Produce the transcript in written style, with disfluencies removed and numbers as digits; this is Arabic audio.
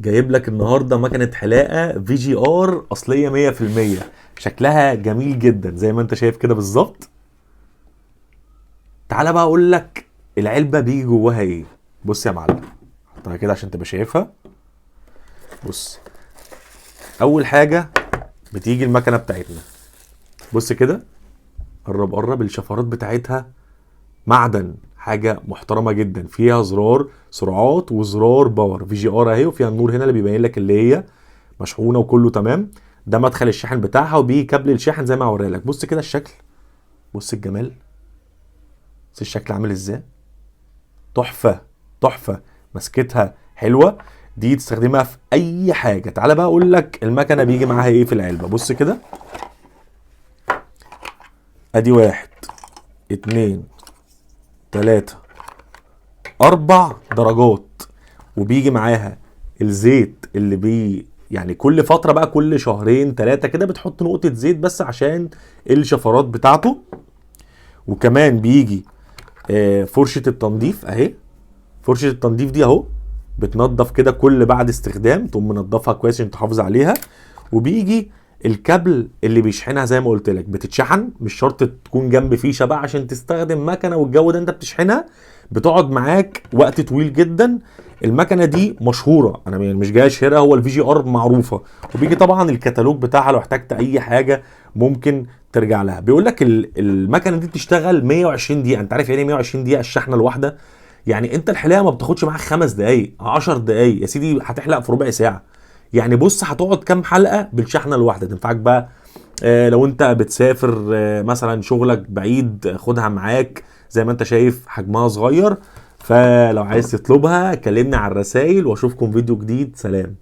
جايب لك النهارده مكنه حلاقه في جي ار اصليه 100%. شكلها جميل جدا زي ما انت شايف كده بالظبط. تعالى بقى اقول لك العلبه بيجي جواها ايه. بص يا معلم، حطها كده عشان تبقى شايفها. بص، اول حاجه بتيجي المكنه بتاعتنا. بص كده، قرب قرب. الشفرات بتاعتها معدن، حاجه محترمه جدا. فيها زرار سرعات وزرار باور. في جي ار اهي، وفيها النور هنا اللي بيبين لك اللي هي مشحونه وكله تمام. ده مدخل الشاحن بتاعها، وبيجي كابل الشاحن زي ما هوريها لك. بص كده الشكل، بص الجمال، بص الشكل عامل ازاي. تحفه تحفه، مسكتها حلوه. دي تستخدمها في اي حاجه. تعالى بقى اقول لك المكنه بيجي معاها ايه في العلبه. بص كده، ادي 1 2 3 4 درجات. وبيجي معاها الزيت اللي يعني كل فتره بقى، كل شهرين 3 كده بتحط نقطه زيت بس عشان الشفرات بتاعته. وكمان بيجي فرشه التنظيف اهي. فرشه التنظيف دي اهو، بتنضف كده كل بعد استخدام، تقوم منضفها كويس عشان تحافظ عليها. وبيجي الكابل اللي بيشحنها زي ما قلت لك، بتتشحن. مش شرط تكون جنب فيشه بقى عشان تستخدم مكنه والجو ده، انت بتشحنها بتقعد معاك وقت طويل جدا. المكنه دي مشهوره، انا مش جاي اشهرها، هو الفي جي ار معروفه. وبيجي طبعا الكتالوج بتاعها لو احتجت اي حاجه ممكن ترجع لها. بيقول لك المكنه دي بتشتغل 120 دقيقه. انت عارف يعني ايه 120 دقيقه الشحنه الواحده؟ يعني انت الحلاقه ما بتاخدش معاك 5 دقايق 10 دقايق يا سيدي، هتحلق في ربع ساعه. يعني بص، هتقعد كام حلقه بالشحنه الواحده تنفعك بقى. لو انت بتسافر مثلا شغلك بعيد، خدها معاك. زي ما انت شايف حجمها صغير. فلو عايز تطلبها كلمني على الرسائل، واشوفكم فيديو جديد. سلام.